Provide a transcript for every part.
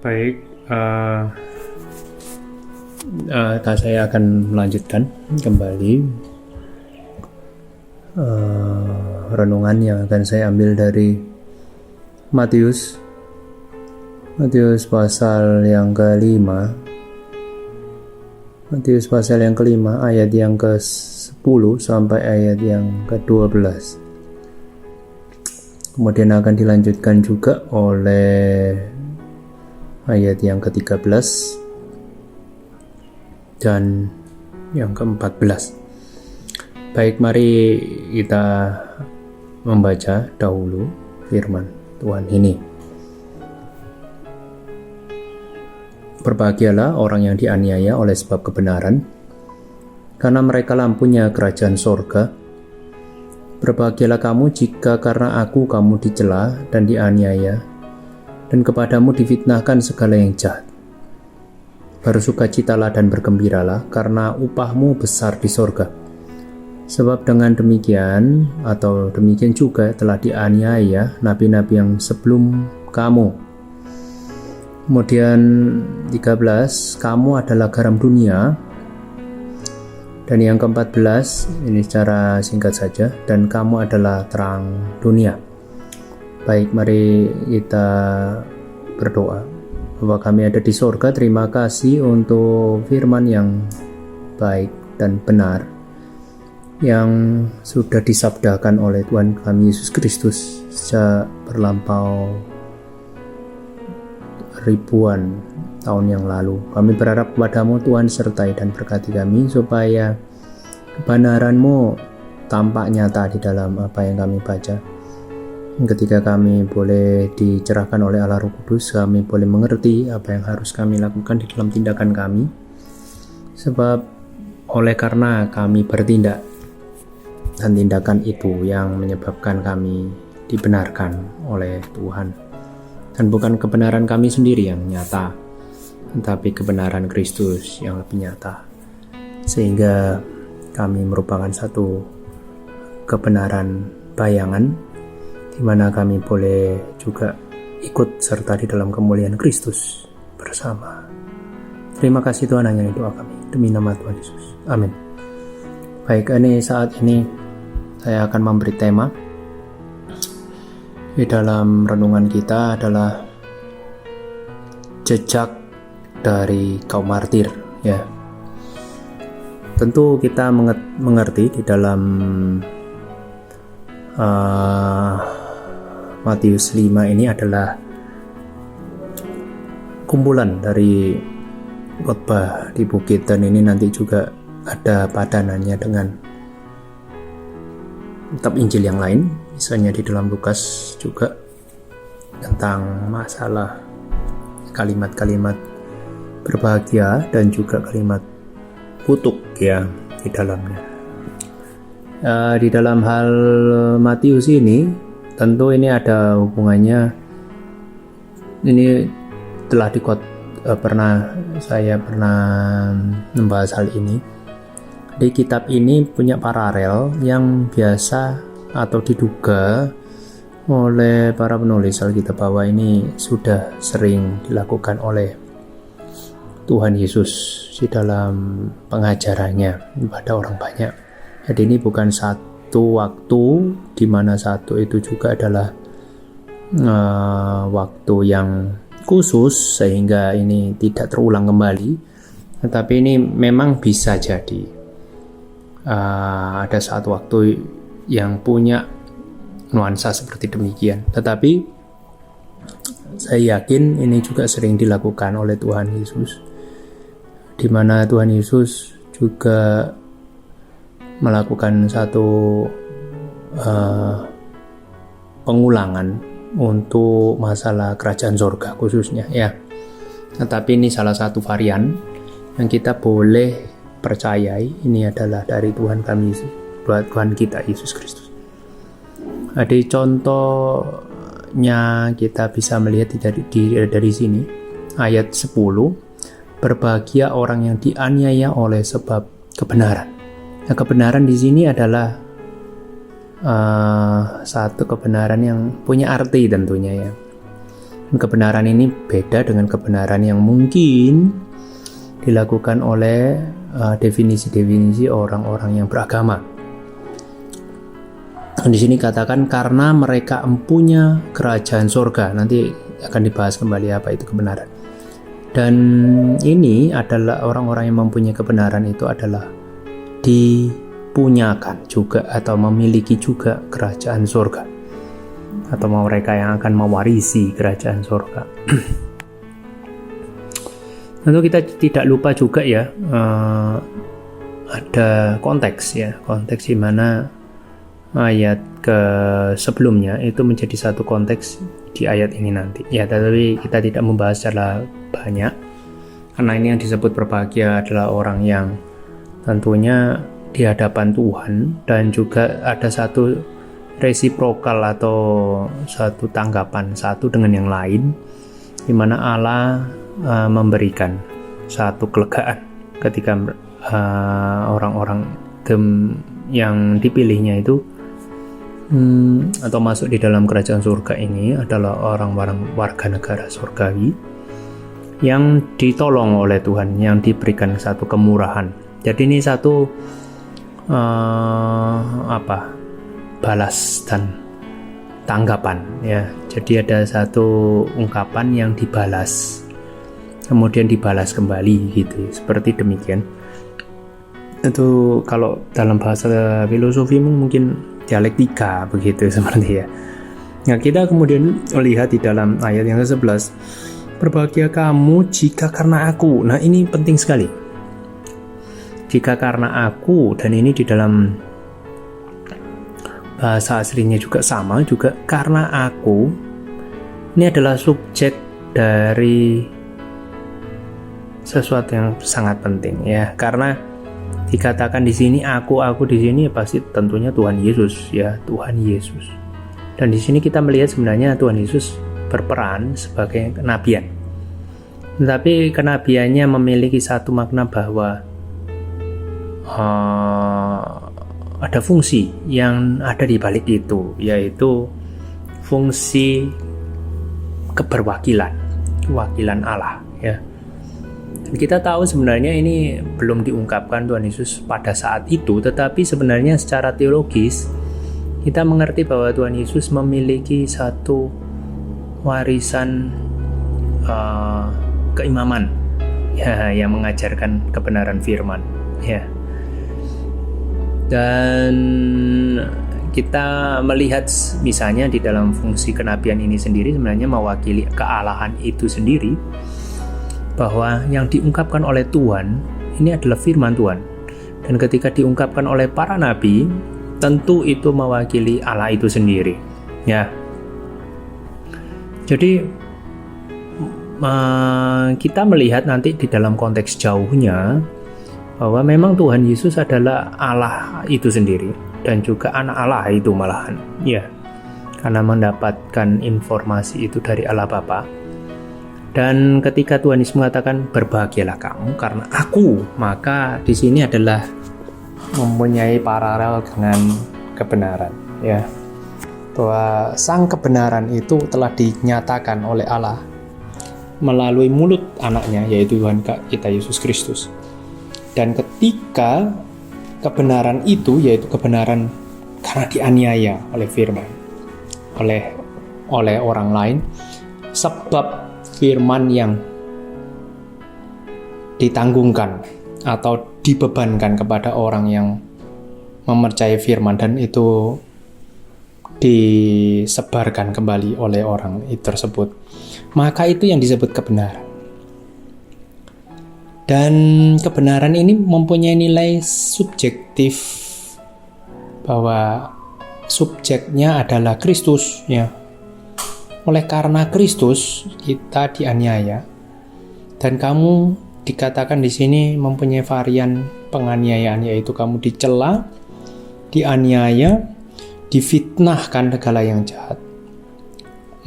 Baik, saya akan melanjutkan kembali renungan yang akan saya ambil dari Matius pasal yang kelima. Matius pasal yang kelima ayat yang ke-10 sampai ayat yang ke-12. Kemudian akan dilanjutkan juga oleh ayat yang ke-13 dan yang ke-14. Baik, mari kita membaca dahulu firman Tuhan ini. Berbahagialah orang yang dianiaya oleh sebab kebenaran, karena mereka lampunya kerajaan sorga. Berbahagialah kamu jika karena aku kamu dicela dan dianiaya, dan kepadamu difitnahkan segala yang jahat. Bersukacitalah dan bergembiralah, karena upahmu besar di sorga. Sebab dengan demikian juga telah dianiaya nabi-nabi yang sebelum kamu. Kemudian 13, kamu adalah garam dunia. Dan yang ke-14, ini secara singkat saja, dan kamu adalah terang dunia. Baik, mari kita berdoa. Bapa kami ada di sorga, terima kasih untuk firman yang baik dan benar yang sudah disabdakan oleh Tuhan kami Yesus Kristus sejak berlampau ribuan tahun yang lalu. Kami berharap kepadamu Tuhan, sertai dan berkati kami supaya kebenaran-Mu tampak nyata di dalam apa yang kami baca. Ketika kami boleh dicerahkan oleh Allah Roh Kudus, kami boleh mengerti apa yang harus kami lakukan di dalam tindakan kami. Sebab oleh karena kami bertindak, dan tindakan itu yang menyebabkan kami dibenarkan oleh Tuhan. Dan bukan kebenaran kami sendiri yang nyata, tetapi kebenaran Kristus yang lebih nyata. Sehingga kami merupakan satu kebenaran bayangan, di mana kami boleh juga ikut serta di dalam kemuliaan Kristus bersama. Terima kasih Tuhan, hanya doa kami demi nama Tuhan Yesus. Amin. Baik, saat ini saya akan memberi tema di dalam renungan kita adalah jejak dari kaum martir. Ya, tentu kita mengerti di dalam Matius 5 ini adalah kumpulan dari khotbah di bukit, dan ini nanti juga ada padanannya dengan kitab Injil yang lain, misalnya di dalam Lukas juga tentang masalah kalimat-kalimat berbahagia dan juga kalimat kutuk ya di dalamnya. Di dalam hal Matius ini tentu ini ada hubungannya. Ini telah saya pernah membahas hal ini. Di kitab ini punya paralel yang biasa atau diduga oleh para penulis Alkitab bahwa ini sudah sering dilakukan oleh Tuhan Yesus di dalam pengajarannya kepada orang banyak. Jadi ini bukan satu waktu di mana satu itu juga adalah waktu yang khusus sehingga ini tidak terulang kembali, tetapi ini memang bisa jadi ada satu waktu yang punya nuansa seperti demikian. Tetapi saya yakin ini juga sering dilakukan oleh Tuhan Yesus, di mana Tuhan Yesus juga melakukan satu pengulangan untuk masalah kerajaan surga khususnya ya. Tetapi ini salah satu varian yang kita boleh percayai, ini adalah dari Tuhan kami, Tuhan kita Yesus Kristus. Ada contohnya kita bisa melihat dari sini ayat 10. Berbahagia orang yang dianiaya oleh sebab kebenaran. Nah, kebenaran di sini adalah satu kebenaran yang punya arti tentunya ya. Kebenaran ini beda dengan kebenaran yang mungkin dilakukan oleh definisi-definisi orang-orang yang beragama. Di sini katakan karena mereka empunya kerajaan surga. Nanti akan dibahas kembali apa itu kebenaran. Dan ini adalah orang-orang yang mempunyai kebenaran itu adalah dipunyakan juga atau memiliki juga kerajaan surga, atau mereka yang akan mewarisi kerajaan surga. Tentu kita tidak lupa juga ya, ada konteks di mana ayat ke sebelumnya itu menjadi satu konteks di ayat ini nanti. Ya, tetapi kita tidak membahas secara banyak karena ini yang disebut berbahagia adalah orang yang tentunya di hadapan Tuhan, dan juga ada satu resiprokal atau satu tanggapan satu dengan yang lain, di mana Allah memberikan satu kelegaan ketika orang-orang yang dipilihnya itu atau masuk di dalam kerajaan surga ini adalah orang-orang warga negara surgawi yang ditolong oleh Tuhan, yang diberikan satu kemurahan. Jadi ini satu balas dan tanggapan ya. Jadi ada satu ungkapan yang dibalas, kemudian dibalas kembali gitu, seperti demikian. Itu kalau dalam bahasa filosofi mungkin dialektika begitu seperti ya. Nah, kita kemudian melihat di dalam ayat yang ke-11, berbahagia kamu jika karena aku. Nah, ini penting sekali. Jika karena aku, dan ini di dalam bahasa aslinya juga sama, juga karena aku. Ini adalah subjek dari sesuatu yang sangat penting ya, karena dikatakan di sini aku di sini pasti tentunya Tuhan Yesus ya, Tuhan Yesus. Dan di sini kita melihat sebenarnya Tuhan Yesus berperan sebagai kenabian. Tetapi kenabiannya memiliki satu makna bahwa ada fungsi yang ada di balik itu, yaitu fungsi keberwakilan Allah ya. Dan kita tahu sebenarnya ini belum diungkapkan Tuhan Yesus pada saat itu, tetapi sebenarnya secara teologis kita mengerti bahwa Tuhan Yesus memiliki satu warisan keimaman ya, yang mengajarkan kebenaran firman ya. Dan kita melihat misalnya di dalam fungsi kenabian ini sendiri sebenarnya mewakili kealahan itu sendiri, bahwa yang diungkapkan oleh Tuhan ini adalah firman Tuhan, dan ketika diungkapkan oleh para nabi tentu itu mewakili Allah itu sendiri ya. Jadi kita melihat nanti di dalam konteks jauhnya bahwa memang Tuhan Yesus adalah Allah itu sendiri, dan juga anak Allah itu malahan ya, karena mendapatkan informasi itu dari Allah Bapa. Dan ketika Tuhan Yesus mengatakan berbahagialah kamu karena aku, maka di sini adalah mempunyai paralel dengan kebenaran ya, bahwa sang kebenaran itu telah dinyatakan oleh Allah melalui mulut anaknya, yaitu Tuhan kita Yesus Kristus. Dan ketika kebenaran itu, yaitu kebenaran karena dianiaya oleh firman, oleh orang lain, sebab firman yang ditanggungkan atau dibebankan kepada orang yang mempercayai firman, dan itu disebarkan kembali oleh orang itu tersebut, maka itu yang disebut kebenaran. Dan kebenaran ini mempunyai nilai subjektif, bahwa subjeknya adalah Kristus ya. Oleh karena Kristus kita dianiaya, dan kamu dikatakan di sini mempunyai varian penganiayaan, yaitu kamu dicela, dianiaya, difitnahkan segala yang jahat.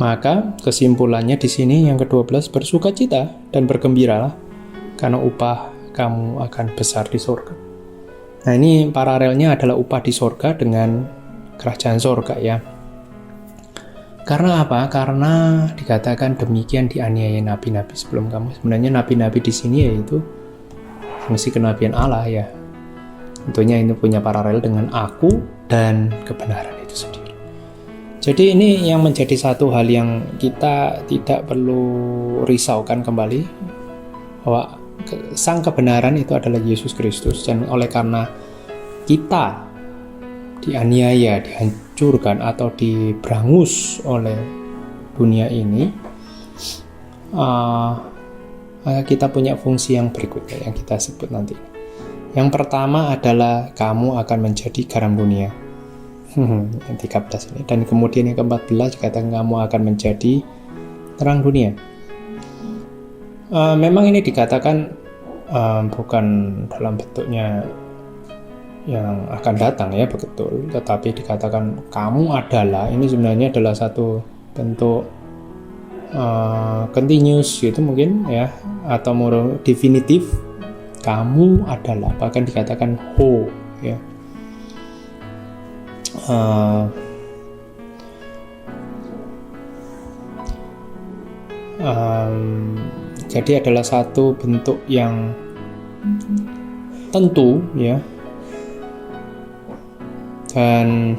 Maka kesimpulannya di sini yang ke-12, bersukacita dan bergembiralah karena upah kamu akan besar di surga. Nah, ini paralelnya adalah upah di surga dengan kerajaan surga ya. Karena apa? Karena dikatakan demikian dianiaya nabi-nabi sebelum kamu. Sebenarnya nabi-nabi di sini yaitu fungsi kenabian Allah ya. Tentunya ini punya paralel dengan aku dan kebenaran itu sendiri. Jadi ini yang menjadi satu hal yang kita tidak perlu risaukan kembali, bahwa sang kebenaran itu adalah Yesus Kristus. Dan oleh karena kita dianiaya, dihancurkan atau diberangus oleh dunia ini, kita punya fungsi yang berikutnya yang kita sebut nanti. Yang pertama adalah kamu akan menjadi garam dunia. Yang 13 ini. Dan kemudian yang ke-14 dikatakan kamu akan menjadi terang dunia. Memang ini dikatakan bukan dalam bentuknya yang akan datang ya, betul, tetapi dikatakan kamu adalah, ini sebenarnya adalah satu bentuk continuous gitu mungkin ya, atau more definitif. Kamu adalah, bahkan dikatakan ho ya. Jadi adalah satu bentuk yang tentu ya, dan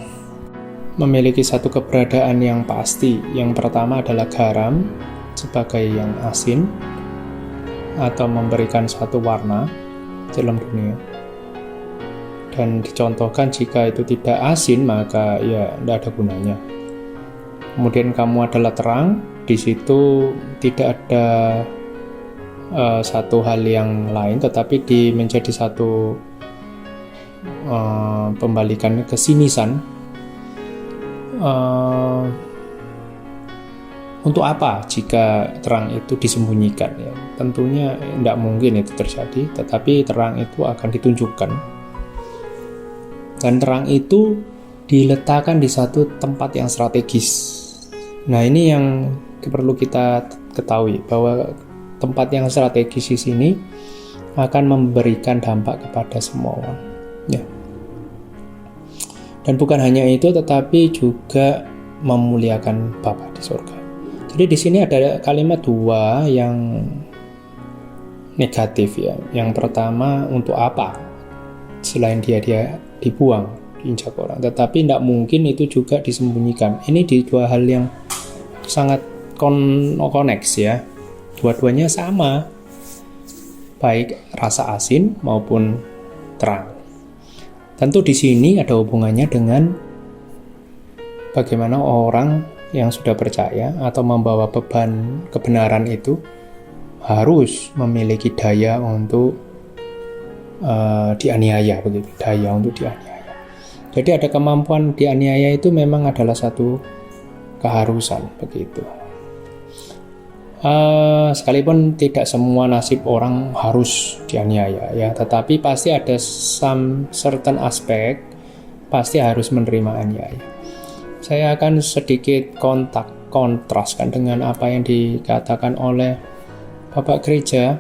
memiliki satu keberadaan yang pasti. Yang pertama adalah garam sebagai yang asin atau memberikan suatu warna dalam dunia. Dan dicontohkan jika itu tidak asin maka ya tidak ada gunanya. Kemudian kamu adalah terang, di situ tidak ada satu hal yang lain, tetapi menjadi satu pembalikan kesinisan. Untuk apa jika terang itu disembunyikan ya? Tentunya tidak mungkin itu terjadi, tetapi terang itu akan ditunjukkan, dan terang itu diletakkan di satu tempat yang strategis. Nah, ini yang perlu kita ketahui, bahwa tempat yang strategis di sini akan memberikan dampak kepada semua orang ya. Dan bukan hanya itu, tetapi juga memuliakan Bapa di surga. Jadi di sini ada kalimat dua yang negatif ya. Yang pertama, untuk apa selain dia dibuang, diinjak orang, tetapi tidak mungkin itu juga disembunyikan. Ini di dua hal yang sangat koneks ya. Dua-duanya sama, baik rasa asin maupun terang. Tentu di sini ada hubungannya dengan bagaimana orang yang sudah percaya atau membawa beban kebenaran itu harus memiliki daya untuk dianiaya, begitu, daya untuk dianiaya. Jadi ada kemampuan dianiaya itu memang adalah satu keharusan, begitu. Sekalipun tidak semua nasib orang harus dianiaya ya, tetapi pasti ada some certain aspek pasti harus menerima aniaya. Saya akan sedikit kontraskan dengan apa yang dikatakan oleh Bapak Gereja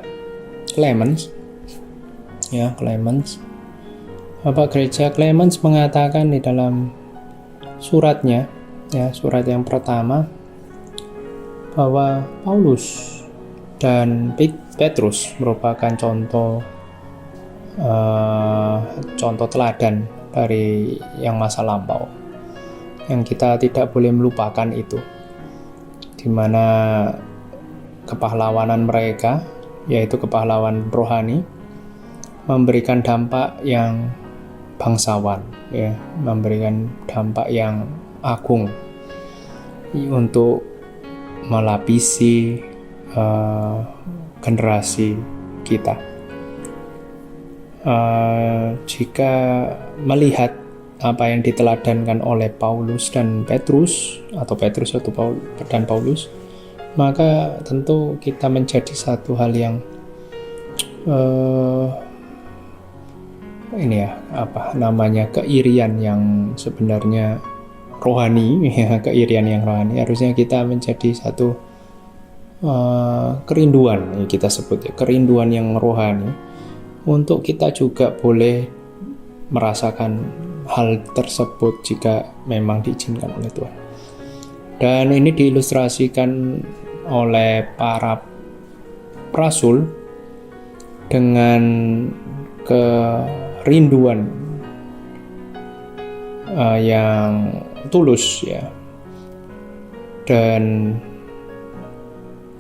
Clemens ya, Bapak Gereja Clemens mengatakan di dalam suratnya ya, surat yang pertama, bahwa Paulus dan Petrus merupakan contoh teladan dari yang masa lampau, yang kita tidak boleh melupakan itu, di mana kepahlawanan mereka, yaitu kepahlawan rohani, memberikan dampak yang bangsawan ya, memberikan dampak yang agung untuk melapisi generasi kita. Jika melihat apa yang diteladankan oleh Paulus dan Petrus, atau Paulus, maka tentu kita menjadi satu hal yang keirian yang sebenarnya rohani ya, keirian yang rohani. Harusnya kita menjadi satu kerinduan ya, kita sebut ya, kerinduan yang rohani, untuk kita juga boleh merasakan hal tersebut jika memang diizinkan oleh Tuhan. Dan ini diilustrasikan oleh para rasul dengan kerinduan yang tulus ya, dan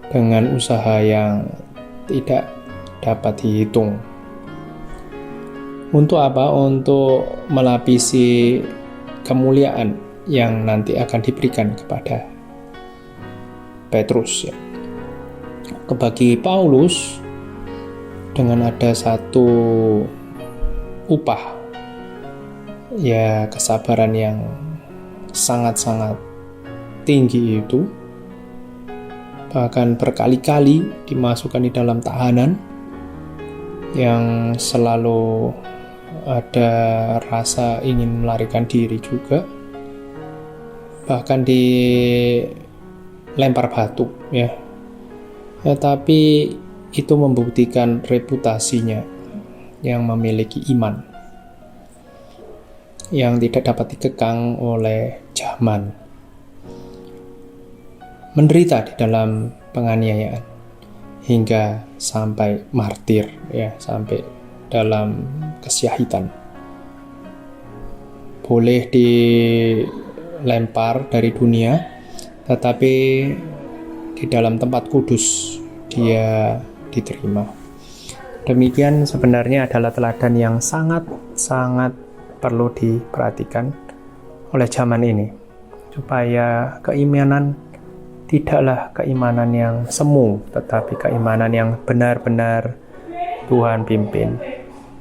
dengan usaha yang tidak dapat dihitung. Untuk apa? Untuk melapisi kemuliaan yang nanti akan diberikan kepada Petrus ya. Bagi Paulus, dengan ada satu upah ya, kesabaran yang sangat-sangat tinggi itu, bahkan berkali-kali dimasukkan di dalam tahanan yang selalu ada rasa ingin melarikan diri juga, bahkan dilempar batu ya. Tapi itu membuktikan reputasinya yang memiliki iman yang tidak dapat dikekang oleh zaman. Menderita di dalam penganiayaan hingga sampai martir ya, sampai dalam kesyahitan. Boleh dilempar dari dunia, tetapi di dalam tempat kudus dia diterima. Demikian sebenarnya adalah teladan yang sangat-sangat perlu diperhatikan oleh zaman ini, supaya keimanan tidaklah keimanan yang semu, tetapi keimanan yang benar-benar Tuhan pimpin.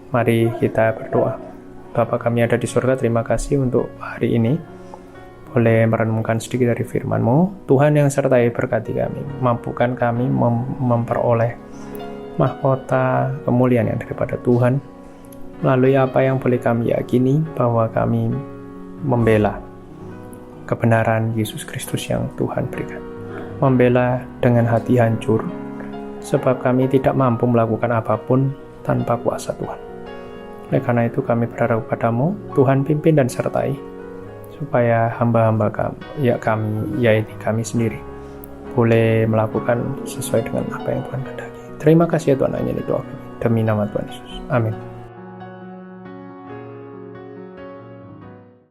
Mari kita berdoa. Bapa kami ada di surga, terima kasih untuk hari ini. Boleh merenungkan sedikit dari firman-Mu. Tuhan yang sertai berkati kami, mampukan kami memperoleh mahkota kemuliaan yang daripada Tuhan, melalui apa yang boleh kami yakini bahwa kami membela kebenaran Yesus Kristus yang Tuhan berikan. Membela dengan hati hancur, sebab kami tidak mampu melakukan apapun tanpa kuasa Tuhan. Oleh karena itu kami berharap padamu, Tuhan pimpin dan sertai, supaya hamba-hamba kami, yaitu kami sendiri, boleh melakukan sesuai dengan apa yang Tuhan kehendaki. Terima kasih ya Tuhan, hanya doa kami demi nama Tuhan Yesus. Amin.